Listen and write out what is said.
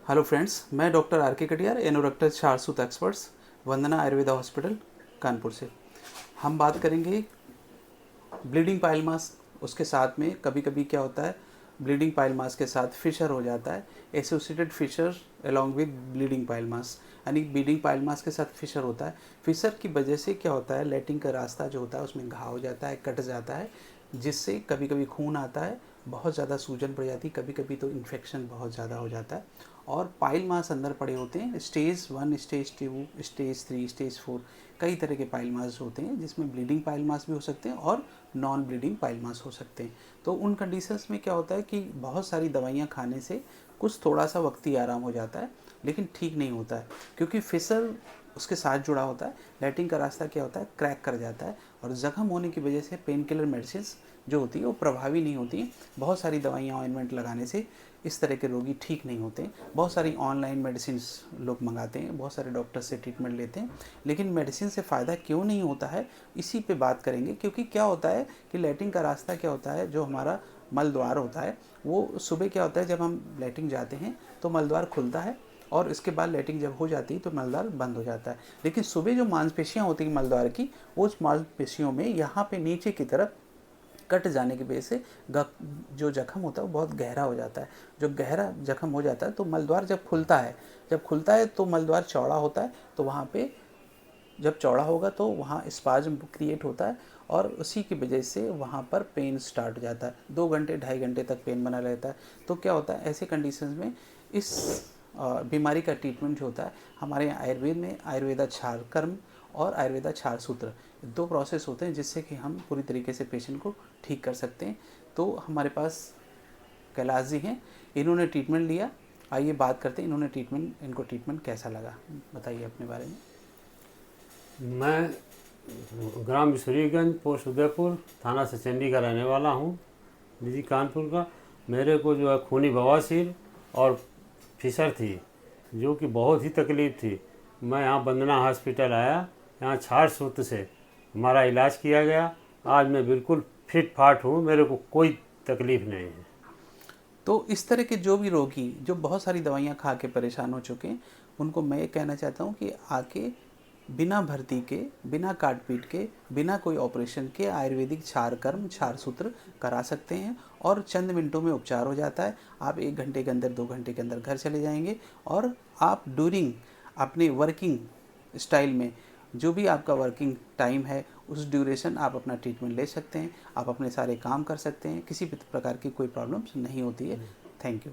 Hello friends, मैं doctor R के Katiyar, anorectal चारसूत experts, वंदना Ayurveda hospital Kanpur से। हम बात करेंगे ब्लीडिंग पाइल मास। उसके साथ में कभी कभी क्या होता है, ब्लीडिंग पाइल मास के साथ फिशर हो जाता है, associated fissure along with bleeding pile mass, यानी ब्लीडिंग पाइल मास के साथ फिशर होता है। फिशर की वजह से क्या होता है, लैट्रिन का रास्ता जो होता है उसमें घाव हो जाता है, कट जाता है, जिससे कभी कभी खून आता है, बहुत ज़्यादा सूजन पड़ जाती है, कभी कभी तो इन्फेक्शन बहुत ज़्यादा हो जाता है। और पाइल मास अंदर पड़े होते हैं, स्टेज 1, स्टेज 2, स्टेज 3, स्टेज 4, कई तरह के पाइल मास होते हैं, जिसमें ब्लीडिंग पाइल मास भी हो सकते हैं और नॉन ब्लीडिंग पाइल मास हो सकते हैं। तो उन कंडीशंस में क्या होता है कि बहुत सारी दवाइयाँ खाने से कुछ थोड़ा सा वक्ती आराम हो जाता है, लेकिन ठीक नहीं होता है, क्योंकि फिसर उसके साथ जुड़ा होता है। लैट्रिन का रास्ता क्या होता है, क्रैक कर जाता है, और ज़ख्म होने की वजह से पेन किलर मेडिसिन जो होती है वो प्रभावी नहीं होती हैं। बहुत सारी दवाइयाँ ऑइंटमेंट लगाने से इस तरह के रोगी ठीक नहीं होते। बहुत सारी ऑनलाइन मेडिसिन लोग मंगाते हैं, बहुत सारे डॉक्टर से ट्रीटमेंट लेते हैं, लेकिन मेडिसिन से फ़ायदा क्यों नहीं होता है, इसी पे बात करेंगे। क्योंकि क्या होता है कि लैट्रिन का रास्ता क्या होता है, जो हमारा मल द्वार होता है, वो सुबह क्या होता है, जब हम लैट्रिन जाते हैं तो मल द्वार खुलता है, और इसके बाद लैट्रिन जब हो जाती है तो मलद्वार बंद हो जाता है। लेकिन सुबह जो मांसपेशियाँ होती हैं मलद्वार की, उस मांसपेशियों में यहाँ पे नीचे की तरफ कट जाने की वजह से जो जख्म होता है वो बहुत गहरा हो जाता है। जो गहरा जख्म हो जाता है तो मलद्वार जब खुलता है तो मलद्वार चौड़ा होता है, तो वहाँ पे जब चौड़ा होगा तो वहाँ स्पाज्म क्रिएट होता है, और उसी की वजह से वहाँ पर पेन स्टार्ट हो जाता है। 2 घंटे 2.5 घंटे तक पेन बना रहता है। तो क्या होता है, ऐसे कंडीशंस में इस बीमारी का ट्रीटमेंट जो होता है, हमारे यहाँ आयुर्वेद में आयुर्वेदा क्षार कर्म और आयुर्वेदा क्षार सूत्र 2 प्रोसेस होते हैं, जिससे कि हम पूरी तरीके से पेशेंट को ठीक कर सकते हैं। तो हमारे पास कैलाश जी हैं, इन्होंने ट्रीटमेंट लिया। आइए बात करते हैं इनको ट्रीटमेंट कैसा लगा, बताइए अपने बारे में। मैं ग्राम बिशरीगंज, पोस्ट उदयपुर, थाना सचंडी का रहने वाला हूँ, निजी कानपुर का। मेरे को जो है खूनी बवासीर और फिसर थी, जो कि बहुत ही तकलीफ़ थी। मैं यहाँ वंदना हॉस्पिटल आया, यहाँ क्षार सूत्र से हमारा इलाज किया गया। आज मैं बिल्कुल फिट फाट हूँ, मेरे को कोई तकलीफ़ नहीं है। तो इस तरह के जो भी रोगी जो बहुत सारी दवाइयाँ खा के परेशान हो चुके हैं, उनको मैं ये कहना चाहता हूँ कि आके बिना भर्ती के, बिना काट पीट के, बिना कोई ऑपरेशन के आयुर्वेदिक क्षार कर्म क्षार सूत्र करा सकते हैं, और चंद मिनटों में उपचार हो जाता है। आप 1 घंटे के अंदर, 2 घंटे के अंदर घर चले जाएंगे, और आप ड्यूरिंग अपने वर्किंग स्टाइल में, जो भी आपका वर्किंग टाइम है, उस ड्यूरेशन आप अपना ट्रीटमेंट ले सकते हैं, आप अपने सारे काम कर सकते हैं, किसी भी प्रकार की कोई प्रॉब्लम्स नहीं होती है। Thank you.